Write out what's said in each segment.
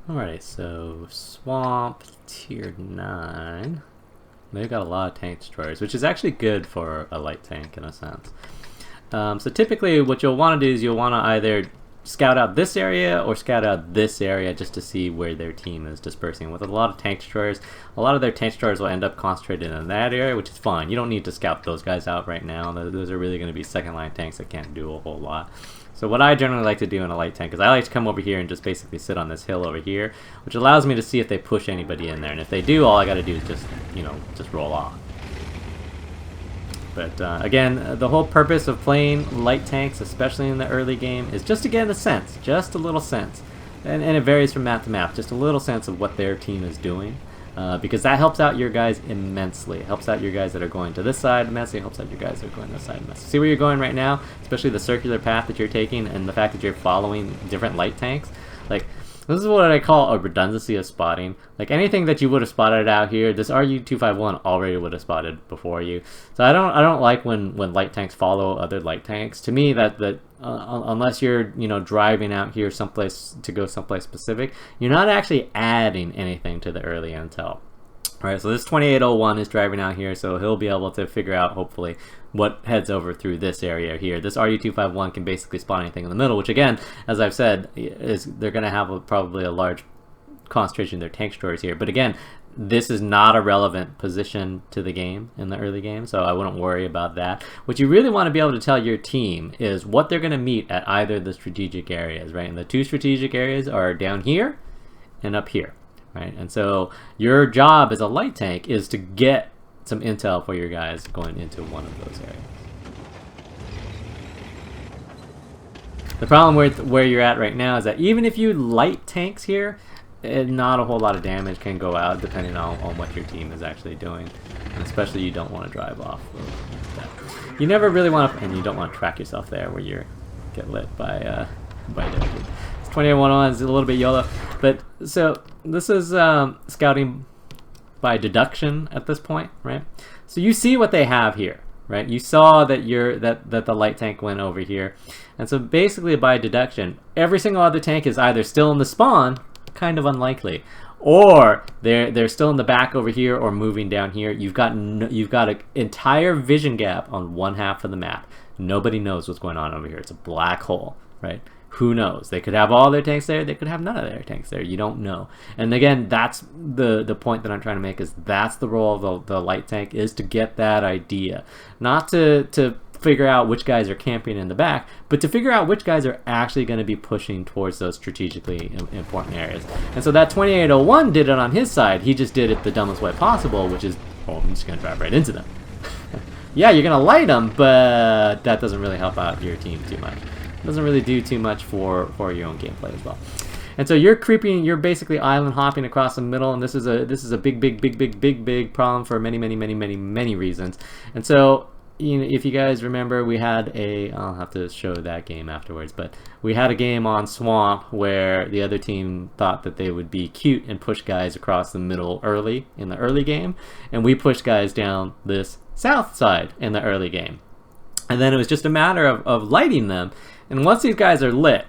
Alright, so Swamp tier 9. They've got a lot of tank destroyers, which is actually good for a light tank in a sense. So typically what you'll want to do is you'll want to either scout out this area or scout out this area just to see where their team is dispersing. With a lot of tank destroyers, a lot of their tank destroyers will end up concentrated in that area, which is fine. You don't need to scout those guys out right now. Those are really going to be second line tanks that can't do a whole lot. So what I generally like to do in a light tank is I like to come over here and just basically sit on this hill over here, which allows me to see if they push anybody in there. And if they do, all I got to do is just, just roll off. But again, the whole purpose of playing light tanks, especially in the early game, is just to get a sense, just a little sense. And it varies from map to map, just a little sense of what their team is doing. Because that helps out your guys immensely. It helps out your guys that are going to this side immensely. It helps out your guys that are going to this side immensely. See where you're going right now? Especially the circular path that you're taking and the fact that you're following different light tanks. Like, this is what I call a redundancy of spotting. Like, anything that you would have spotted out here, this RU-251 already would have spotted before you. So I don't like when light tanks follow other light tanks. To me, unless you're driving out here someplace to go someplace specific, you're not actually adding anything to the early intel. Alright, so this 2801 is driving out here, so he'll be able to figure out, hopefully, what heads over through this area here. This RU-251 can basically spot anything in the middle, which again, as I've said, they're going to have probably a large concentration of their tank destroyers here. But again, this is not a relevant position to the game in the early game, so I wouldn't worry about that. What you really want to be able to tell your team is what they're going to meet at either of the strategic areas, right? And the two strategic areas are down here and up here. Right, and so your job as a light tank is to get some intel for your guys going into one of those areas. The problem with where you're at right now is that even if you light tanks here, not a whole lot of damage can go out depending on what your team is actually doing. And especially you don't want to drive off of that. You never really want to, and you don't want to track yourself there where you get lit by damage. 2811 is a little bit YOLO, but so this is scouting by deduction at this point, right? So you see what they have here, right? You saw that that the light tank went over here, and so basically by deduction, every single other tank is either still in the spawn, kind of unlikely, or they're still in the back over here or moving down here. You've got an entire vision gap on one half of the map. Nobody knows what's going on over here. It's a black hole, right? Who knows? They could have all their tanks there. They could have none of their tanks there. You don't know. And again, that's the point that I'm trying to make, is that's the role of the light tank, is to get that idea. Not to figure out which guys are camping in the back, but to figure out which guys are actually going to be pushing towards those strategically important areas. And so that 2801 did it on his side. He just did it the dumbest way possible, which is, oh, I'm just going to drive right into them. Yeah, you're going to light them, but that doesn't really help out your team too much. Doesn't really do too much for your own gameplay as well. And so you're you're basically island hopping across the middle, and this is a big problem for many reasons. And so, if you guys remember, we had I'll have to show that game afterwards, but we had a game on Swamp where the other team thought that they would be cute and push guys across the middle early in the early game, and we pushed guys down this south side in the early game. And then it was just a matter of lighting them. And once these guys are lit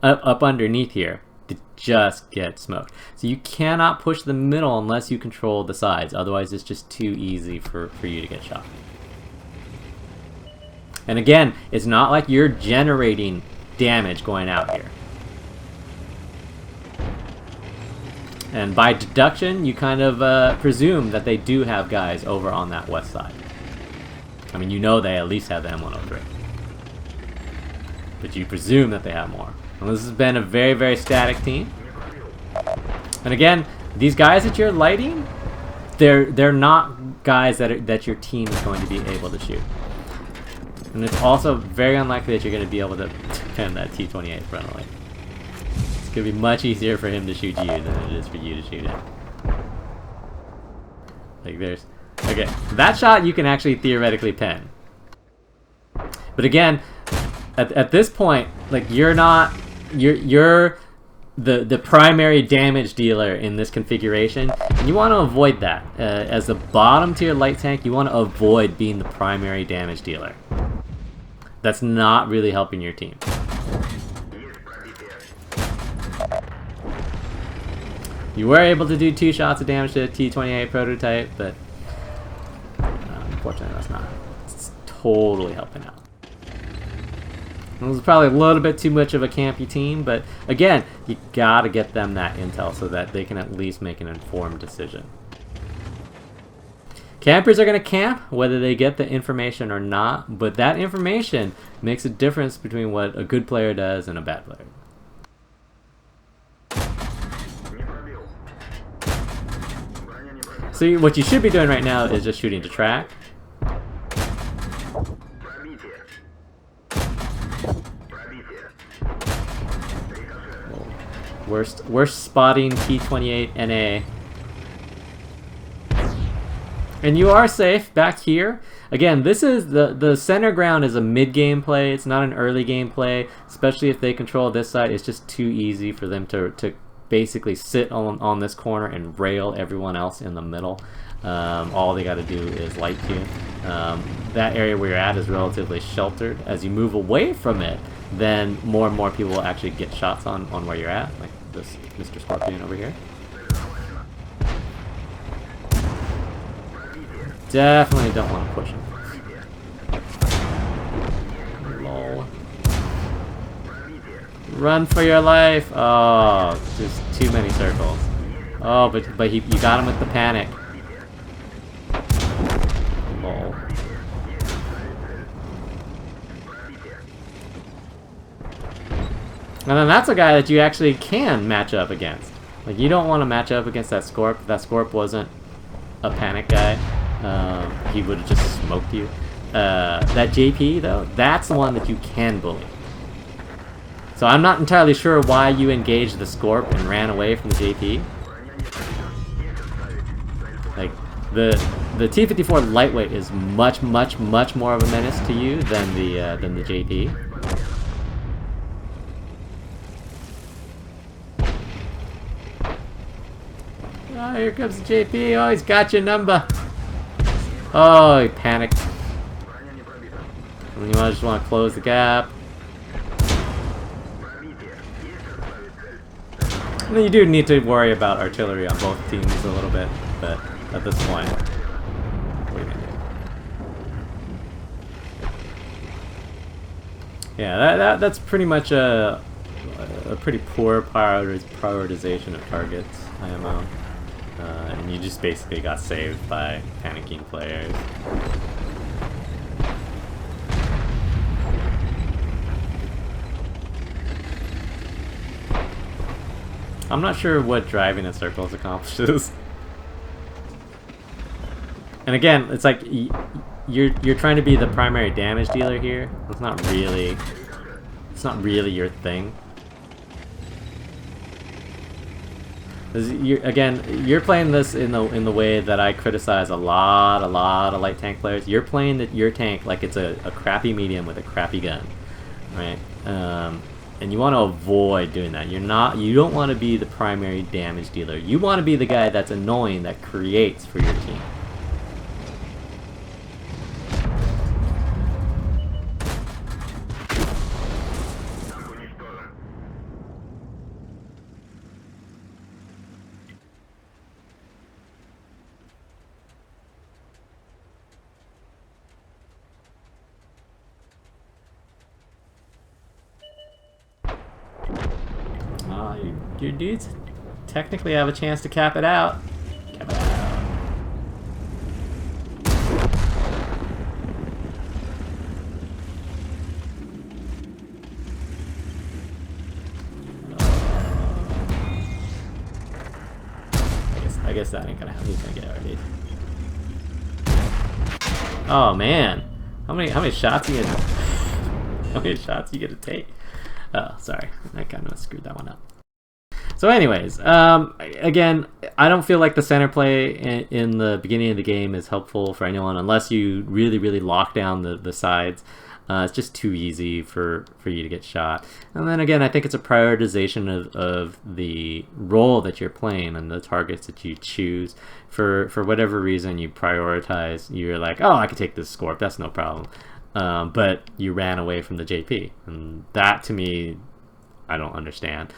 up underneath here, they just get smoked. So you cannot push the middle unless you control the sides. Otherwise, it's just too easy for you to get shot. And again, it's not like you're generating damage going out here. And by deduction, you kind of presume that they do have guys over on that west side. I mean, they at least have the M103. But you presume that they have more. And this has been a very static team. And again, these guys that you're lighting, they're not guys that your team is going to be able to shoot. And it's also very unlikely that you're going to be able to defend that T-28 frontally. It's going to be much easier for him to shoot you than it is for you to shoot him. Like okay, that shot you can actually theoretically pen. But again, at this point, like, you're the primary damage dealer in this configuration, and you want to avoid that. As the bottom tier light tank, you want to avoid being the primary damage dealer. That's not really helping your team. You were able to do 2 shots of damage to a T-28 prototype, but unfortunately that's not totally helping out. It was probably a little bit too much of a campy team, but again, you gotta get them that intel so that they can at least make an informed decision. Campers are gonna camp whether they get the information or not, but that information makes a difference between what a good player does and a bad player. So what you should be doing right now is just shooting to track. Worst spotting T-28 NA. And you are safe back here. Again, this is the center ground is a mid-game play. It's not an early game play, especially if they control this side. It's just too easy for them to basically sit on this corner and rail everyone else in the middle. All they got to do is light queue. That area where you're at is relatively sheltered. As you move away from it, then more and more people will actually get shots on where you're at, like this Mr. Scorpion over here. Definitely don't want to push him. Lol. Run for your life! Oh, just too many circles. Oh, but you got him with the panic. Lol. And then that's a guy that you actually can match up against. Like, you don't want to match up against that Scorp. That Scorp wasn't a panic guy. He would have just smoked you. That JP, though, that's the one that you can bully. So I'm not entirely sure why you engaged the Scorp and ran away from the JP. Like, the T-54 lightweight is much more of a menace to you than the JP. Oh, here comes the JP. Oh, he's got your number. Oh, he panicked. And you just want to close the gap. And then you do need to worry about artillery on both teams a little bit, but at this point, what are you gonna do? Yeah, that's pretty much a pretty poor prioritization of targets, IMO. And you just basically got saved by panicking players. I'm not sure what driving in circles accomplishes. And again, it's like you're trying to be the primary damage dealer here. It's not really your thing. You're playing this in the way that I criticize a lot of light tank players. You're playing your tank like it's a crappy medium with a crappy gun, right? And you want to avoid doing that. You don't want to be the primary damage dealer. You want to be the guy that's annoying, that creates for your team. Your dudes technically have a chance to cap it out. Cap it out. I guess that ain't gonna happen. He's gonna get RD'd. Oh man, how many shots you get? How many shots you get to take? Oh, sorry, I kind of screwed that one up. So anyways, again, I don't feel like the center play in the beginning of the game is helpful for anyone unless you really lock down the sides. It's just too easy for you to get shot. And then again, I think it's a prioritization of the role that you're playing and the targets that you choose. For whatever reason, you prioritize. You're like, oh, I could take this Scorp, that's no problem. But you ran away from the JP. And that, to me, I don't understand.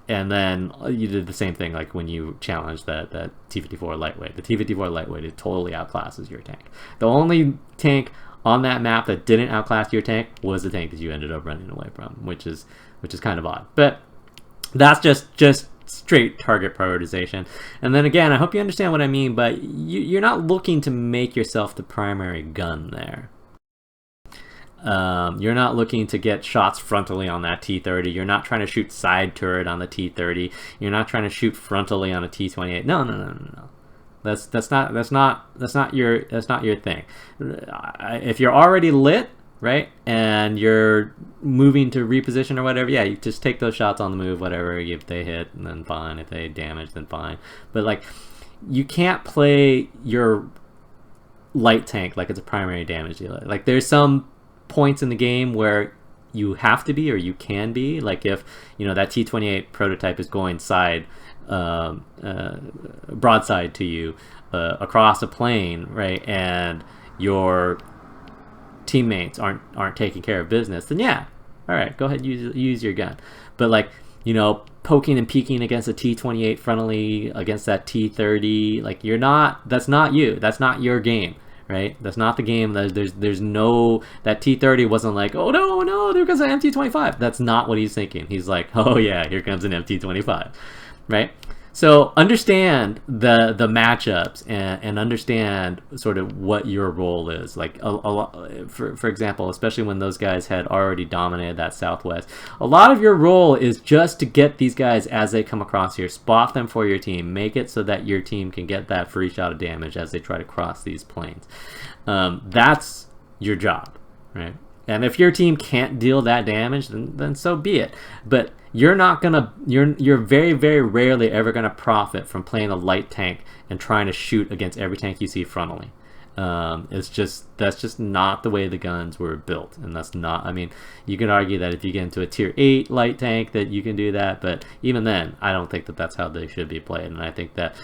And then you did the same thing like when you challenged that T-54 lightweight. The T-54 lightweight, it totally outclasses your tank. The only tank on that map that didn't outclass your tank was the tank that you ended up running away from, which is kind of odd. But that's just straight target prioritization. And then again, I hope you understand what I mean, but you're not looking to make yourself the primary gun there. You're not looking to get shots frontally on that T-30. You're not trying to shoot side turret on the T-30. You're not trying to shoot frontally on a T-28. No. That's not your thing. If you're already lit, right, and you're moving to reposition or whatever, yeah, you just take those shots on the move, whatever. If they hit, then fine. If they damage, then fine. But like, you can't play your light tank like it's a primary damage dealer. Like, there's some points in the game where you have to be, or you can be, like if that T-28 prototype is going broadside to you across a plane, right, and your teammates aren't taking care of business, then yeah, all right, go ahead, use your gun. But like, poking and peeking against a T-28 frontally against that T-30, like, that's not you, that's not your game. Right? That's not the game. There's no, that T-30 wasn't like, oh no, there goes an MT-25. That's not what he's thinking. He's like, oh yeah, here comes an MT-25, right? So understand the matchups and understand sort of what your role is. Like a lot, for example, especially when those guys had already dominated that Southwest, a lot of your role is just to get these guys as they come across here, spot them for your team, make it so that your team can get that free shot of damage as they try to cross these planes. That's your job, right? And if your team can't deal that damage, then so be it. But you're very, very rarely ever gonna profit from playing a light tank and trying to shoot against every tank you see frontally. That's just not the way the guns were built, and that's not. I mean, you can argue that if you get into a tier 8 light tank that you can do that, but even then, I don't think that that's how they should be played. And I think that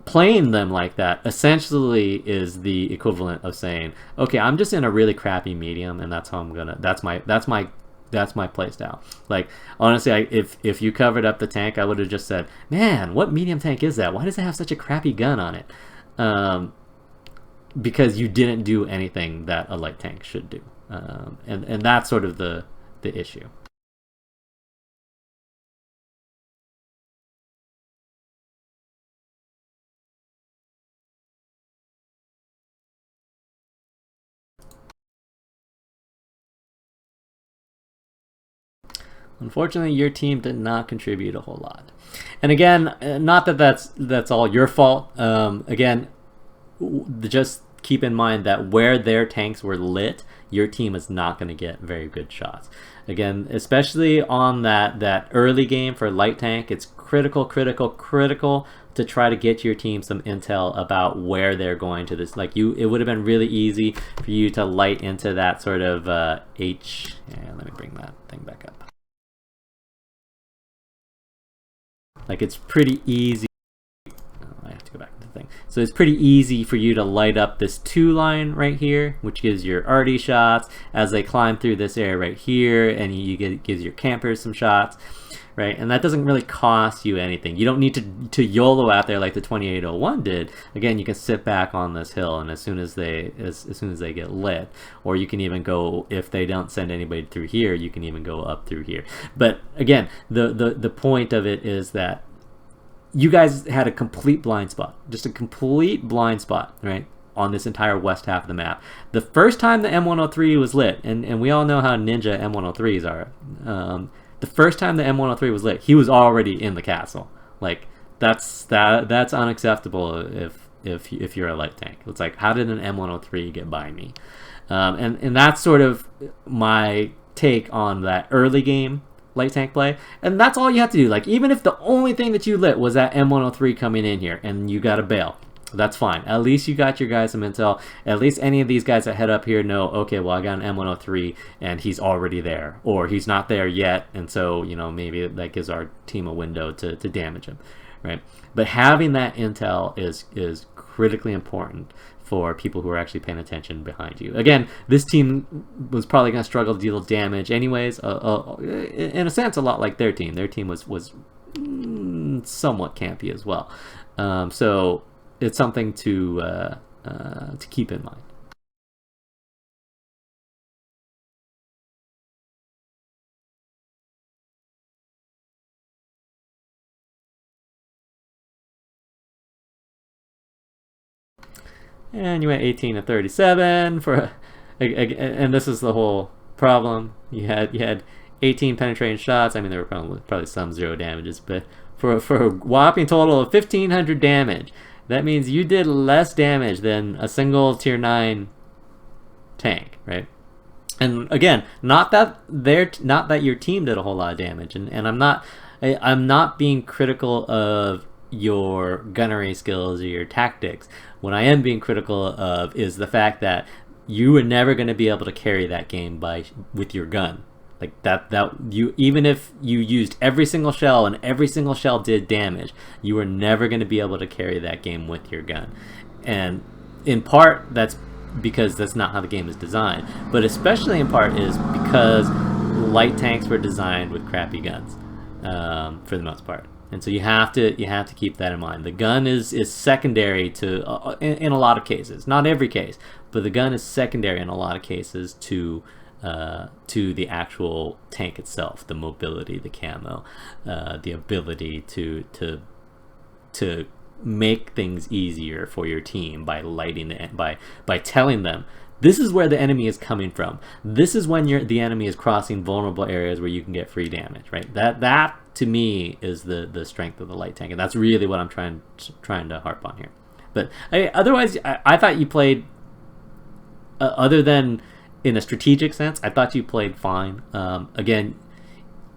playing them like that essentially is the equivalent of saying, okay, I'm just in a really crappy medium, and that's how I'm gonna. That's my play style. Like, honestly, if you covered up the tank, I would have just said, man, what medium tank is that? Why does it have such a crappy gun on it? Because you didn't do anything that a light tank should do, and that's sort of the issue. Unfortunately, your team did not contribute a whole lot. And again, not that that's all your fault. Again, just keep in mind that where their tanks were lit, your team is not going to get very good shots. Again, especially on that early game for light tank, it's critical to try to get your team some intel about where they're going to this. Like, it would have been really easy for you to light into that sort of let me bring that thing back up. Like, it's pretty easy. I have to go back to the thing. So it's pretty easy for you to light up this 2 line right here, which gives your arty shots as they climb through this area right here, and gives your campers some shots, right? And that doesn't really cost you anything. You don't need to YOLO out there like the 2801 did. Again, you can sit back on this hill, and as soon as they get lit, or you can even go, if they don't send anybody through here, you can even go up through here. But again, the point of it is that you guys had a complete blind spot, just a complete blind spot, right, on this entire west half of the map. The first time the M103 was lit, and we all know how ninja M103s are, the first time the M103 was lit, he was already in the castle. Like, that's unacceptable if you're a light tank. It's like, how did an M103 get by me? And that's sort of my take on that early game light tank play, and that's all you have to do. Like, even if the only thing that you lit was that M103 coming in here and you got to bail, that's fine. At least you got your guys some intel. At least any of these guys that head up here know, okay, well, I got an M103 and he's already there, or he's not there yet, and so, maybe that gives our team a window to damage him, right? But having that intel is critically important for people who are actually paying attention behind you. Again, this team was probably going to struggle to deal damage anyways, in a sense a lot like their team. Their team was somewhat campy as well. So it's something to keep in mind. And you went 18 to 37 for, and this is the whole problem. You had 18 penetrating shots. I mean, there were probably some 0 damages, but for a whopping total of 1,500 damage, that means you did less damage than a single tier 9 tank, right? And again, not that your team did a whole lot of damage, and I'm not being critical of your gunnery skills or your tactics. What I am being critical of is the fact that you were never going to be able to carry that game with your gun. Like that you, even if you used every single shell and every single shell did damage, you were never going to be able to carry that game with your gun. And in part, that's because that's not how the game is designed, but especially in part is because light tanks were designed with crappy guns, for the most part. And so you have to keep that in mind. The gun is secondary to in a lot of cases, not every case, but the gun is secondary in a lot of cases to the actual tank itself, the mobility, the camo, the ability to make things easier for your team by lighting it, by telling them this is where the enemy is coming from. This is when the enemy is crossing vulnerable areas where you can get free damage, right? That to me is the strength of the light tank, and that's really what I'm trying to harp on here. But otherwise, I thought you played, other than in a strategic sense, I thought you played fine. Again,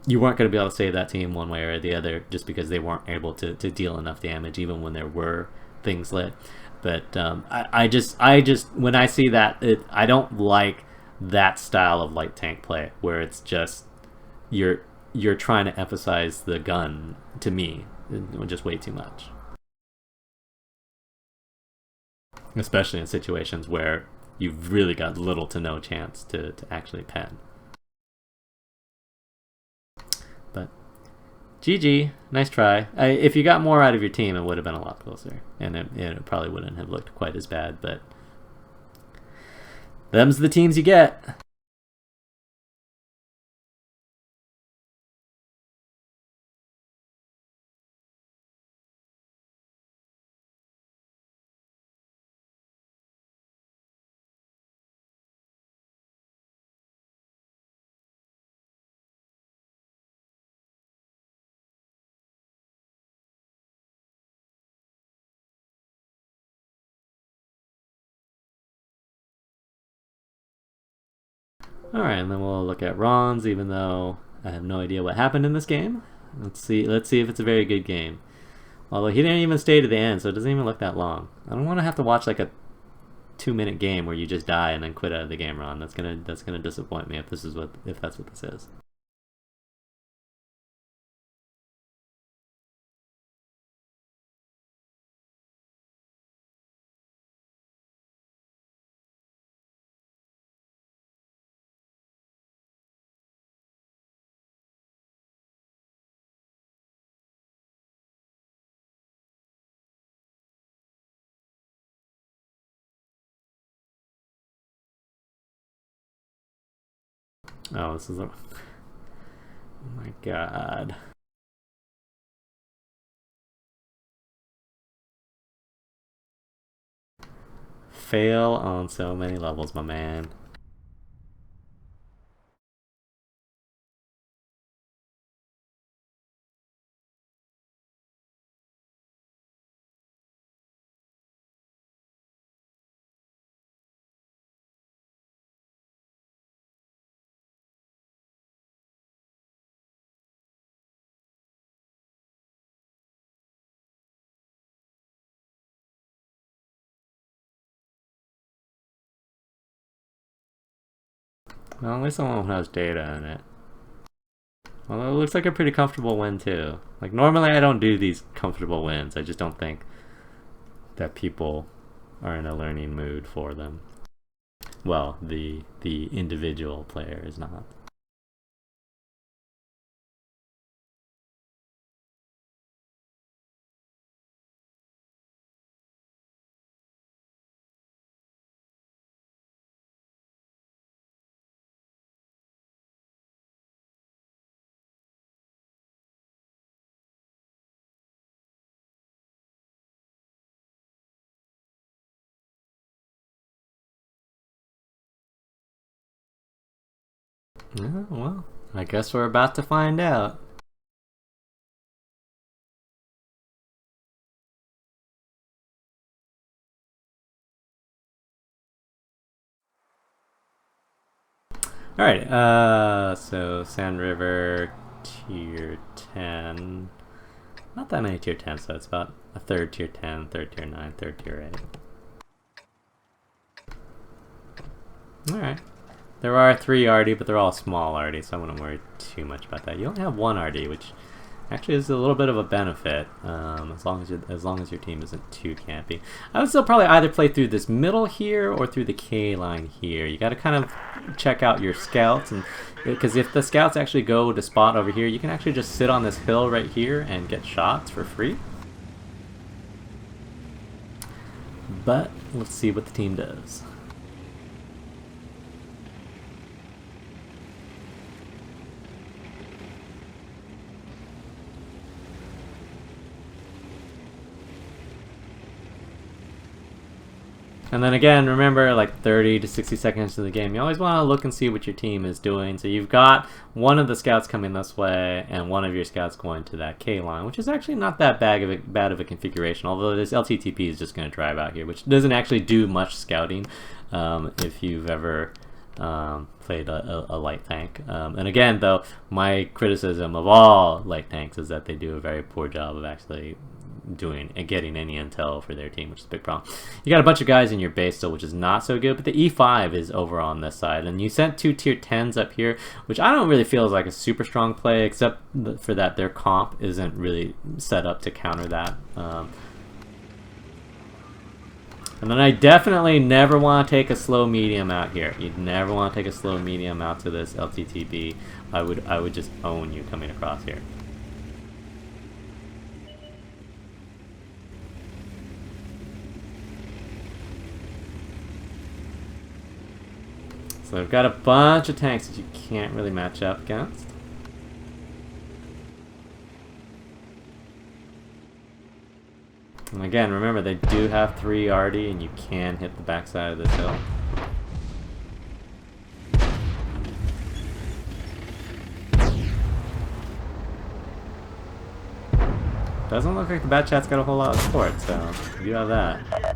you weren't going to be able to save that team one way or the other just because they weren't able to deal enough damage even when there were things lit. But I just when I see that, I don't like that style of light tank play where it's just you're trying to emphasize the gun. To me, just way too much, especially in situations where you've really got little to no chance to actually pen. But GG, nice try. If you got more out of your team, it would have been a lot closer, and it probably wouldn't have looked quite as bad, but them's the teams you get. Alright, and then we'll look at Ron's, even though I have no idea what happened in this game. Let's see if it's a very good game. Although he didn't even stay to the end, so it doesn't even look that long. I don't want to have to watch like a 2-minute game where you just die and then quit out of the game, Ron. That's gonna disappoint me if that's what this is. Oh, this is a... Oh my god. Fail on so many levels, my man. Well, at least someone has data in it. Well, it looks like a pretty comfortable win too. Like normally I don't do these comfortable wins. I just don't think that people are in a learning mood for them. Well, the individual player is not. Yeah, well, I guess we're about to find out. Alright, so Sand River, tier 10. Not that many tier 10s, so it's about a third tier 10, third tier 9, third tier 8. Alright. There are 3 RD, but they're all small RD, so I wouldn't worry too much about that. You only have 1 RD, which actually is a little bit of a benefit, as long as your team isn't too campy. I would still probably either play through this middle here or through the K line here. You got to kind of check out your scouts, and because if the scouts actually go to spot over here, you can actually just sit on this hill right here and get shots for free. But let's see what the team does. And then again, remember, like 30 to 60 seconds into the game, you always want to look and see what your team is doing. So you've got one of the scouts coming this way and one of your scouts going to that K line, which is actually not that bad of a configuration, although this LTTP is just going to drive out here, which doesn't actually do much scouting if you've ever played a light tank. And again, though, my criticism of all light tanks is that they do a very poor job of actually doing and getting any intel for their team, which is a big problem. You got a bunch of guys in your base still, which is not so good, but the E5 is over on this side, and you sent 2 tier 10s up here, which I don't really feel is like a super strong play, except for that their comp isn't really set up to counter that. And then I definitely never want to take a slow medium out here. You'd never want to take a slow medium out to this LTTB. I would just own you coming across here. So we've got a bunch of tanks that you can't really match up against. And again, remember, they do have 3 RD and you can hit the backside of this hill. Doesn't look like the Bat Chat's got a whole lot of support, so you have that.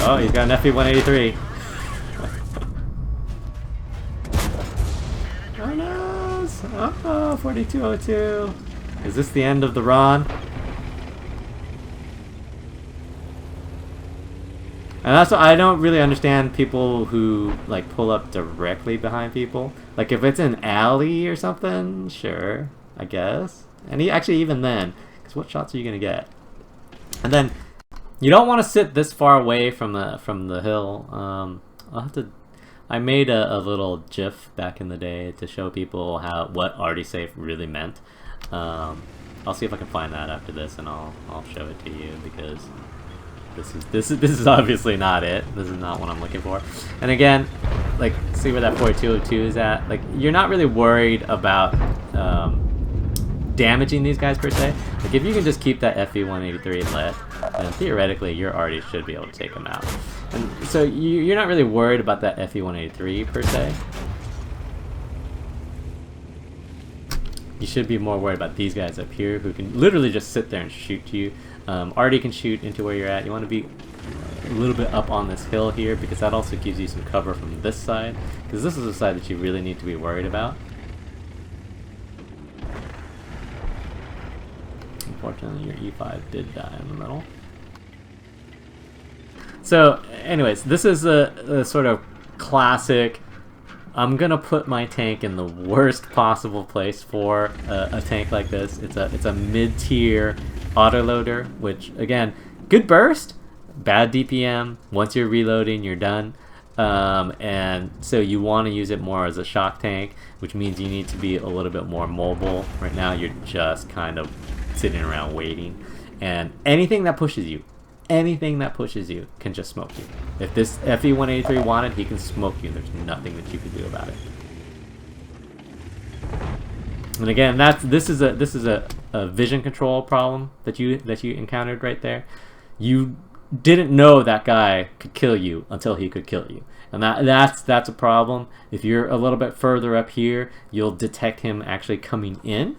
Oh, he's got an FE-183. Oh no! Oh, 4202. Is this the end of the Ron? And that's what I don't really understand, people who like pull up directly behind people. Like if it's an alley or something, sure, I guess. And actually even then, because what shots are you gonna get? And then you don't want to sit this far away from the hill. I'll have to. I made a little GIF back in the day to show people what RD safe really meant. I'll see if I can find that after this, and I'll show it to you, because this is obviously not it. This is not what I'm looking for. And again, like, see where that 4202 is at. Like, you're not really worried about damaging these guys per se. Like, if you can just keep that FE-183 lit, then theoretically your RD should be able to take them out. And so you're not really worried about that FE-183 per se. You should be more worried about these guys up here who can literally just sit there and shoot you. RD can shoot into where you're at. You want to be a little bit up on this hill here, because that also gives you some cover from this side, because this is the side that you really need to be worried about. Unfortunately, your E5 did die in the middle. So, anyways, this is a sort of classic, I'm gonna put my tank in the worst possible place for a tank like this. It's a mid-tier autoloader, which, again, good burst, bad DPM. Once you're reloading, you're done. And so you want to use it more as a shock tank, which means you need to be a little bit more mobile. Right now, you're just kind of sitting around waiting, and anything that pushes you can just smoke you. If this FE-183 wanted, he can smoke you. There's nothing that you can do about it. And again, this is a vision control problem that you encountered right there. You didn't know that guy could kill you until he could kill you. And that's a problem. If you're a little bit further up here, you'll detect him actually coming in,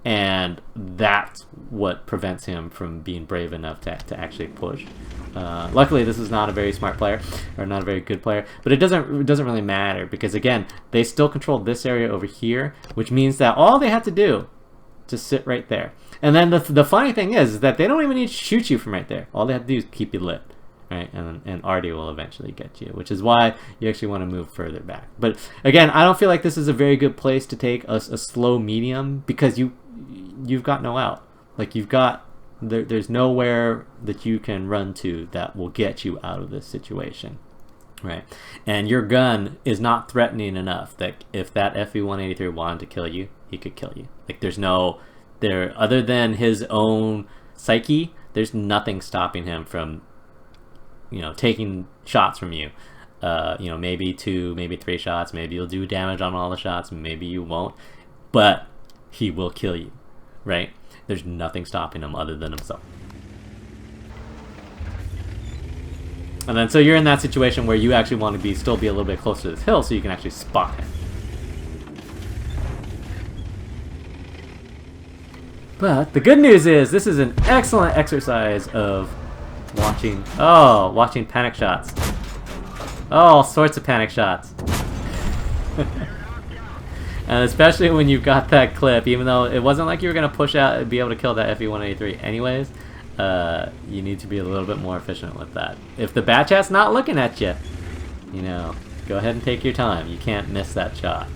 and that's what prevents him from being brave enough to actually push. Luckily, this is not a very smart player, or not a very good player, but it doesn't really matter, because again, they still control this area over here, which means that all they have to do just sit right there. And then the funny thing is that they don't even need to shoot you from right there. All they have to do is keep you lit. Right? And Artie will eventually get you, which is why you actually want to move further back. But again, I don't feel like this is a very good place to take a slow medium, because you've got no out. Like there's nowhere that you can run to that will get you out of this situation, right? And your gun is not threatening enough that if that FV-183 wanted to kill you, he could kill you. Like there's no other than his own psyche, there's nothing stopping him from taking shots from you. Maybe 2, maybe 3 shots. Maybe you'll do damage on all the shots. Maybe you won't. But he will kill you, right? There's nothing stopping him other than himself. And then so you're in that situation where you actually want to still be a little bit closer to this hill so you can actually spot him. But the good news is this is an excellent exercise of watching panic shots. All sorts of panic shots. And especially when you've got that clip, even though it wasn't like you were going to push out and be able to kill that FV-183 anyways, you need to be a little bit more efficient with that. If the bat chat's not looking at you, go ahead and take your time. You can't miss that shot.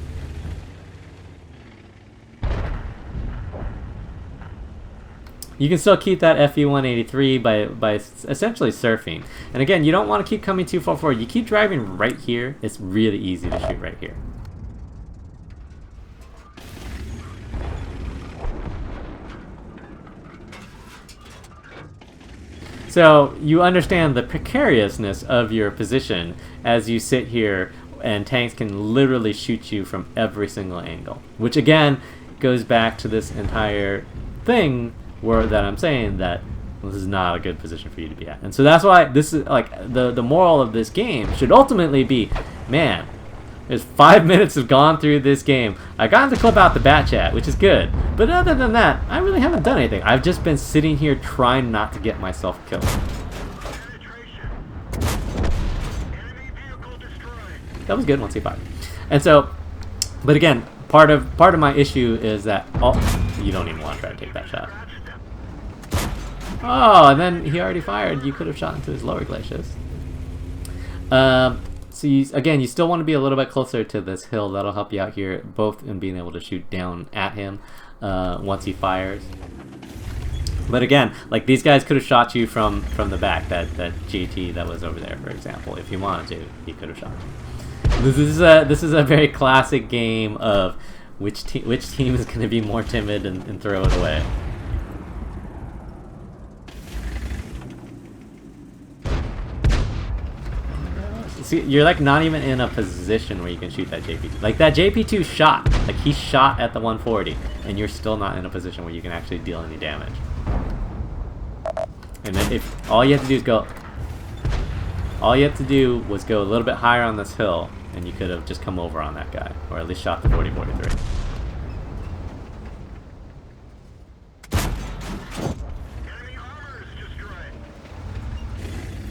You can still keep that FV-183 by essentially surfing. And again, you don't want to keep coming too far forward. You keep driving right here. It's really easy to shoot right here. So you understand the precariousness of your position as you sit here, and tanks can literally shoot you from every single angle. Which again goes back to this entire thing that I'm saying that this is not a good position for you to be at. And so that's why this is like the moral of this game should ultimately be, man, there's 5 minutes have gone through this game. I got to clip out the bat chat, which is good. But other than that, I really haven't done anything. I've just been sitting here trying not to get myself killed. That was good once he fired. And so, but again, part of my issue is that you don't even want to try to take that shot. Oh, and then he already fired. You could have shot into his lower glaciers. So again, you still want to be a little bit closer to this hill. That'll help you out here, both in being able to shoot down at him once he fires. But again, like these guys could have shot you from the back. That GT that was over there, for example, if he wanted to, he could have shot you. This is a very classic game of which team is going to be more timid and throw it away. See, you're like not even in a position where you can shoot that JP2. Like that JP2 shot, like he shot at the 140, and you're still not in a position where you can actually deal any damage. And then if all you have to do was go a little bit higher on this hill, and you could have just come over on that guy, or at least shot the 40-43.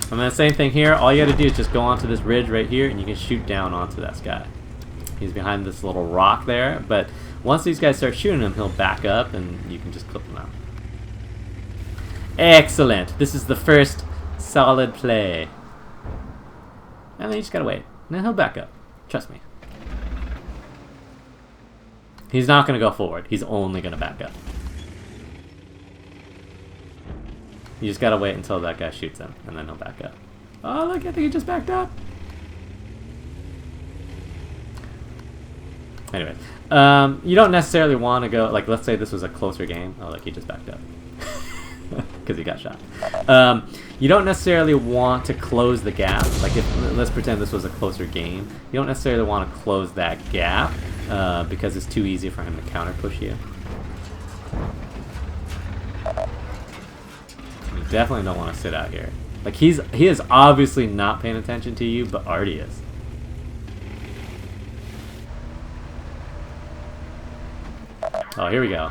And then the same thing here, all you gotta do is just go onto this ridge right here and you can shoot down onto that guy. He's behind this little rock there, but once these guys start shooting him, he'll back up and you can just clip him out. Excellent! This is the first solid play. And then you just gotta wait. And then he'll back up. Trust me. He's not gonna go forward, he's only gonna back up. You just gotta wait until that guy shoots him, and then he'll back up. Oh, look, I think he just backed up. Anyway, you don't necessarily want to go, like, let's say this was a closer game. Oh, look, he just backed up. Because he got shot. You don't necessarily want to close the gap. Like, let's pretend this was a closer game. You don't necessarily want to close that gap, because it's too easy for him to counter push you. Definitely don't want to sit out here. Like he is obviously not paying attention to you, but Artie is. Oh, here we go.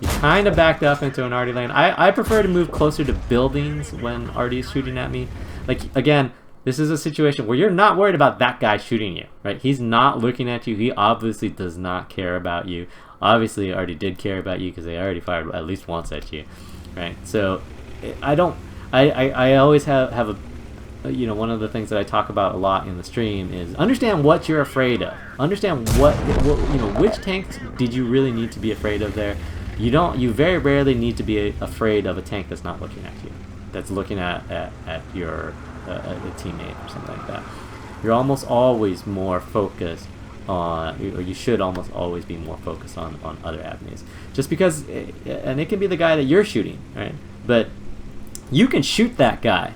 You kind of backed up into an Artie lane. I prefer to move closer to buildings when Artie's shooting at me. Like, again, this is a situation where you're not worried about that guy shooting you, right? He's not looking at you. He obviously does not care about you. Obviously, Artie did care about you because they already fired at least once at you, right? So, I always have a, you know, one of the things that I talk about a lot in the stream is understand what you're afraid of. Understand what you know, which tanks did you really need to be afraid of there. You very rarely need to be afraid of a tank that's not looking at you, that's looking at your a teammate or something like that. You're almost always more focused on, or you should almost always be more focused on other avenues. Just because, and it can be the guy that you're shooting, right? But you can shoot that guy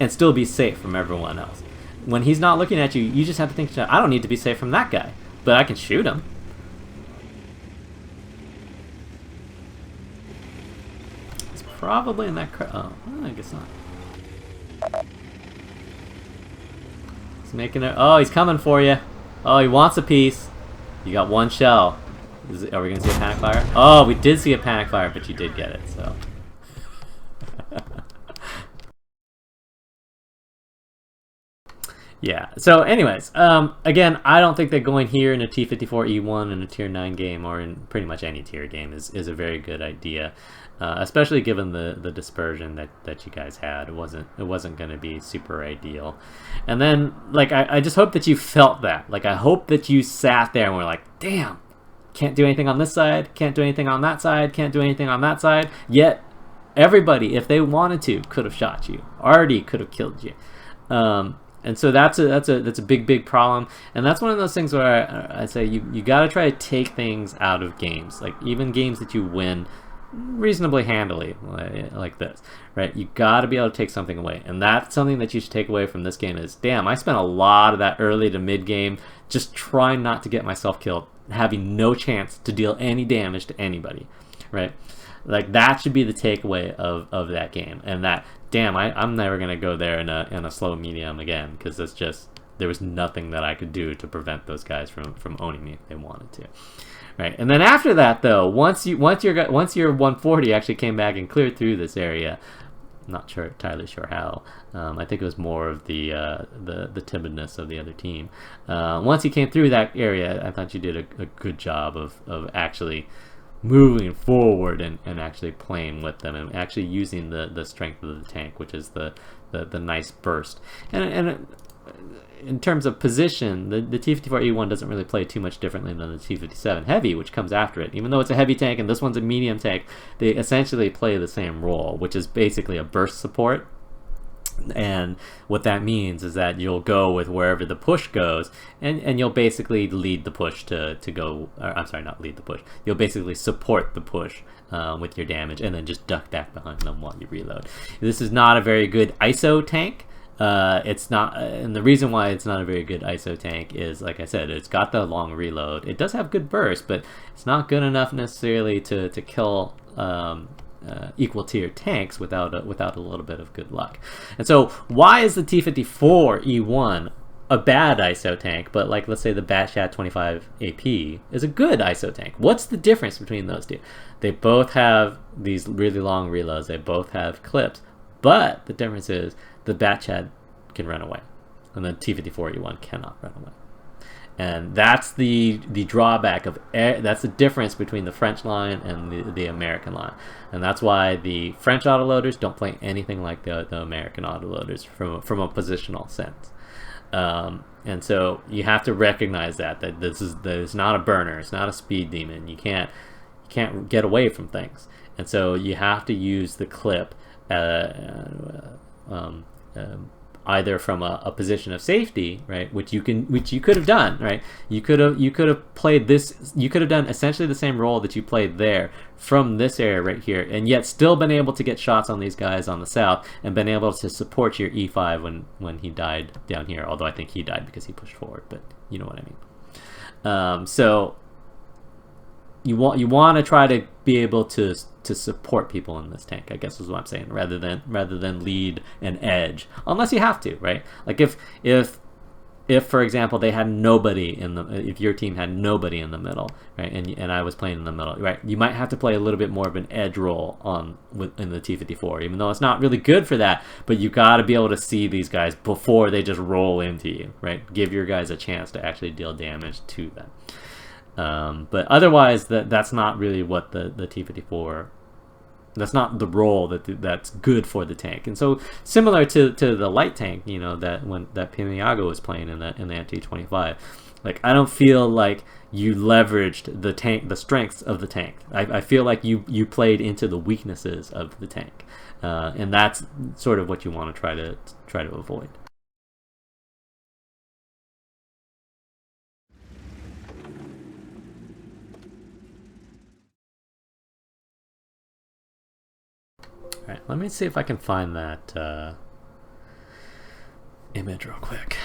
and still be safe from everyone else. When he's not looking at you, you just have to think, I don't need to be safe from that guy, but I can shoot him. It's probably in that oh, I guess not. He's making it. Oh, he's coming for you. Oh, he wants a piece. You got one shell. Are we going to see a panic fire? Oh, we did see a panic fire, but you did get it, so. Yeah, so anyways, again, I don't think that going here in a T-54E1 in a Tier 9 game, or in pretty much any tier game, is a very good idea. Especially given the dispersion that you guys had. It wasn't going to be super ideal. And then, like, I just hope that you felt that. Like, I hope that you sat there and were like, damn, can't do anything on this side, can't do anything on that side, can't do anything on that side. Yet, everybody, if they wanted to, could have shot you. Already could have killed you. And so that's a big problem, and that's one of those things where I say you got to try to take things out of games, like even games that you win reasonably handily, like this, right? You got to be able to take something away, and that's something that you should take away from this game is, damn, I spent a lot of that early to mid game just trying not to get myself killed, having no chance to deal any damage to anybody, right? Like that should be the takeaway of that game, and that, damn, I'm never gonna go there in a slow medium again, because it's just, there was nothing that I could do to prevent those guys from owning me if they wanted to, right? And then after that, though, once your 140 actually came back and cleared through this area, I'm not entirely sure how. I think it was more of the timidness of the other team. Once he came through that area, I thought you did a good job of actually moving forward and actually playing with them and actually using the strength of the tank, which is the nice burst. And in terms of position, the T-54E1 doesn't really play too much differently than the T-57 Heavy, which comes after it. Even though it's a heavy tank and this one's a medium tank, they essentially play the same role, which is basically a burst support. And what that means is that you'll go with wherever the push goes, and you'll basically lead the push to go, or, I'm sorry, not lead the push. You'll basically support the push with your damage, and then just duck back behind them while you reload. This is not a very good ISO tank. It's not, and the reason why it's not a very good ISO tank is, like I said, it's got the long reload. It does have good burst, but it's not good enough necessarily to kill equal tier tanks without a little bit of good luck. And so why is the T-54E1 a bad ISO tank, but like let's say the Batchat 25 AP is a good ISO tank? What's the difference between those two? They both have these really long reloads, they both have clips, but the difference is the Batchat can run away and the T-54E1 cannot run away. And that's the drawback of, that's the difference between the French line and the American line. And that's why the French autoloaders don't play anything like the American autoloaders from a positional sense. And so you have to recognize that this is not a burner, it's not a speed demon. You can't get away from things. And so you have to use the clip either from a position of safety, right, which you could have done, right? You could have played this. You could have done essentially the same role that you played there from this area right here, and yet still been able to get shots on these guys on the south, and been able to support your E5 when he died down here. Although I think he died because he pushed forward, but you know what I mean. So you want to try to be able to support people in this tank, I guess is what I'm saying, rather than lead an edge, unless you have to, right? Like if for example they had nobody if your team had nobody in the middle, right, and I was playing in the middle, right, you might have to play a little bit more of an edge role in the T-54, even though it's not really good for that, but you got to be able to see these guys before they just roll into you, right? Give your guys a chance to actually deal damage to them. But otherwise, that's not really what the T-54. That's not the role that's good for the tank. And so similar to the light tank, you know, that Penniago was playing in the MT-25, like I don't feel like you leveraged the strengths of the tank. I feel like you played into the weaknesses of the tank, and that's sort of what you want to try to avoid. All right, let me see if I can find that image real quick.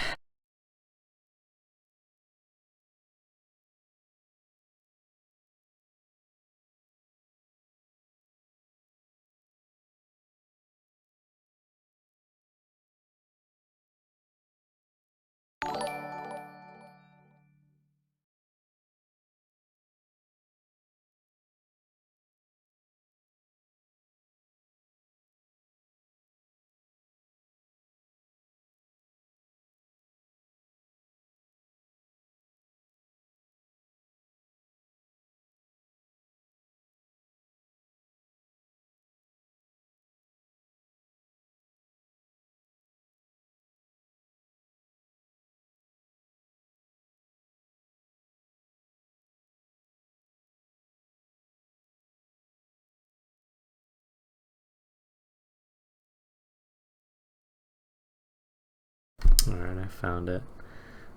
Alright, I found it.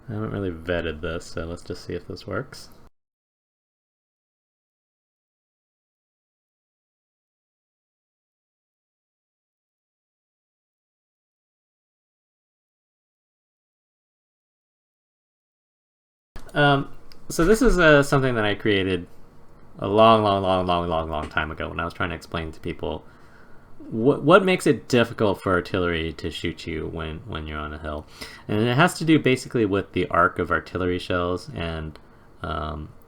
I haven't really vetted this, so let's just see if this works. So this is something that I created a long time ago when I was trying to explain to people what makes it difficult for artillery to shoot you when you're on a hill. And it has to do basically with the arc of artillery shells and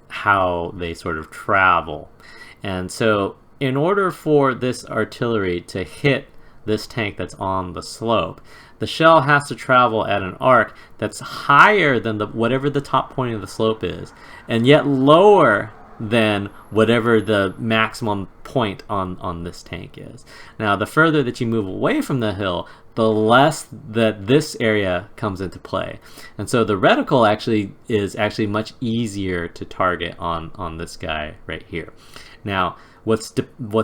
how they sort of travel. And so in order for this artillery to hit this tank that's on the slope, the shell has to travel at an arc that's higher than whatever the top point of the slope is, and yet lower than whatever the maximum point on this tank is. Now, the further that you move away from the hill, the less that this area comes into play. And so the reticle is actually much easier to target on this guy right here. Now, what's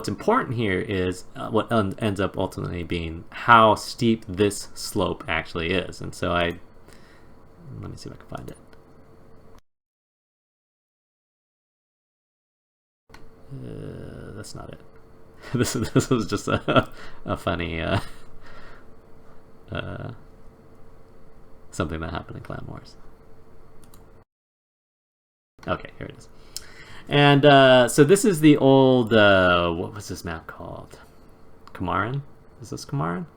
important here is what ends up ultimately being how steep this slope actually is. And so let me see if I can find it. That's not it. This was just a funny something that happened in Clan Wars. Okay, here it is. And so this is the old what was this map called? Kamaran? Is this Kamaran?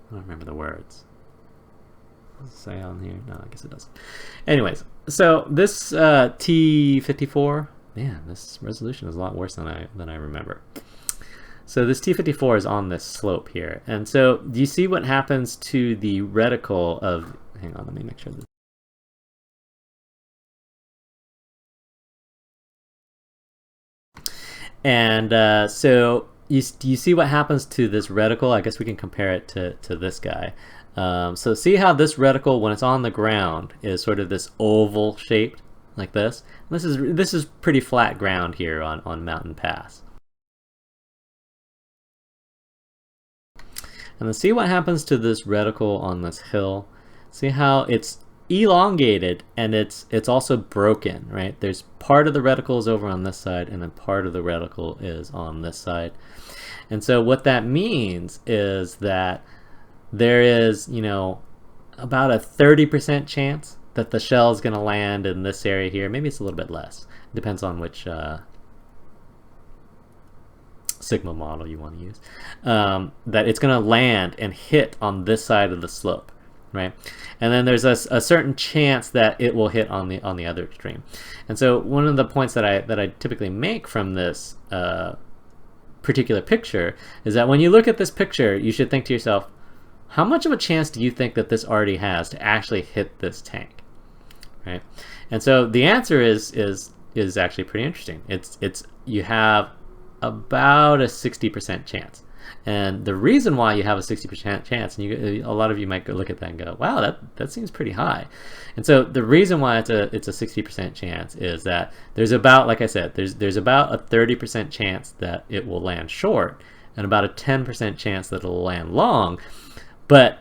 I don't remember the words. Does it say on here? No, I guess it doesn't. Anyways, so this T-54. Man, this resolution is a lot worse than I remember. So this T-54 is on this slope here. And so do you see what happens to the reticle of... Hang on, let me make sure. And so you see what happens to this reticle? I guess we can compare it to this guy. So see how this reticle, when it's on the ground, is sort of this oval shaped like this. This is pretty flat ground here on Mountain Pass. And then see what happens to this reticle on this hill. See how it's elongated and it's also broken, right? There's part of the reticle is over on this side and then part of the reticle is on this side. And so what that means is that there is, you know, about a 30% chance that the shell is going to land in this area here. Maybe it's a little bit less. Depends on which Sigma model you want to use. That it's going to land and hit on this side of the slope, right? And then there's a certain chance that it will hit on the other extreme. And so one of the points that I typically make from this particular picture is that when you look at this picture, you should think to yourself, how much of a chance do you think that this already has to actually hit this tank, right? And so the answer is actually pretty interesting. It's you have about a 60% chance. And the reason why you have a 60% chance, and a lot of you might go look at that and go, wow, that seems pretty high. And so the reason why it's a 60% chance is that there's about, like I said, there's about a 30% chance that it will land short and about a 10% chance that it'll land long. But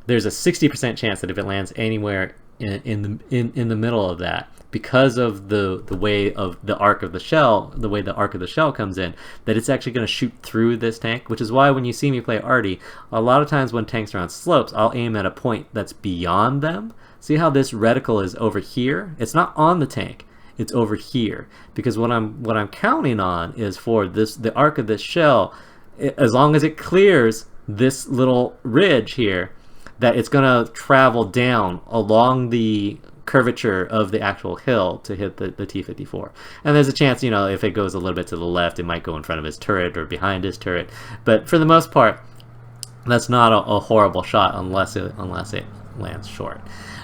there's a 60% chance that if it lands anywhere in the middle of that, because of the way of the arc of the shell, the way the arc of the shell comes in, that it's actually going to shoot through this tank, which is why when you see me play arty, a lot of times when tanks are on slopes, I'll aim at a point that's beyond them. See how this reticle is over here? It's not on the tank, it's over here. Because what I'm counting on is for the arc of this shell, as long as it clears this little ridge here, that it's going to travel down along the curvature of the actual hill to hit the T-54. And there's a chance, if it goes a little bit to the left, it might go in front of his turret or behind his turret. But for the most part, that's not a horrible shot unless it lands short.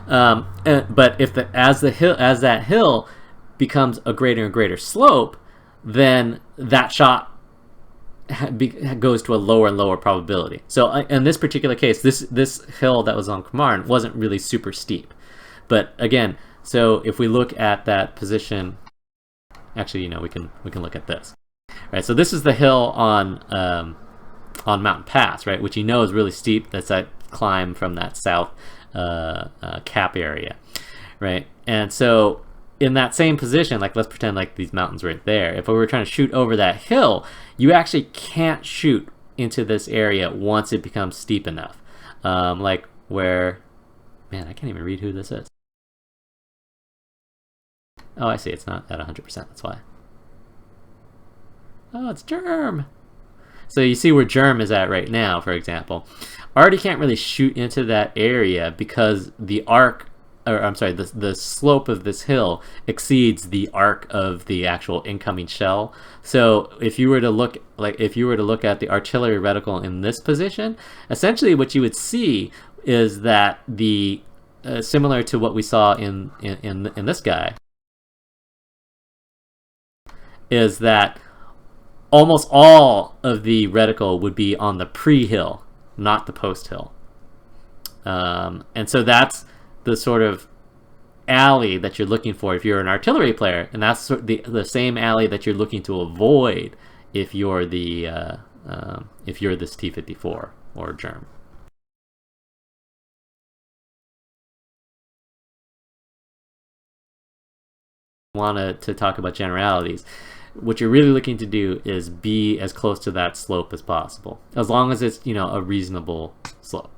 But as that hill becomes a greater and greater slope, then that shot goes to a lower and lower probability. So in this particular case, this hill that was on Kamarn wasn't really super steep. But again, so if we look at that position, actually, we can look at this. Right, so this is the hill on Mountain Pass, right, which is really steep. That's that climb from that south cap area, right? And so in that same position, like let's pretend like these mountains right there. If we were trying to shoot over that hill, you actually can't shoot into this area once it becomes steep enough. Like where, man, I can't even read who this is. Oh, I see. It's not at 100%. That's why. Oh, it's Germ. So you see where Germ is at right now, for example. Arty can't really shoot into that area because the arc, or I'm sorry, the slope of this hill exceeds the arc of the actual incoming shell. So if you were to look at the artillery reticle in this position, essentially what you would see is that the similar to what we saw in this guy, is that almost all of the reticle would be on the pre-hill, not the post-hill. And so that's the sort of alley that you're looking for if you're an artillery player, and that's the same alley that you're looking to avoid if you're this T-54 or Germ. Want to talk about generalities. What you're really looking to do is be as close to that slope as possible, as long as it's a reasonable slope.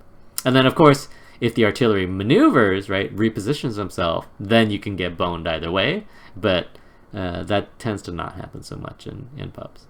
And then of course, if the artillery maneuvers, right, repositions himself, then you can get boned either way. But that tends to not happen so much in pubs.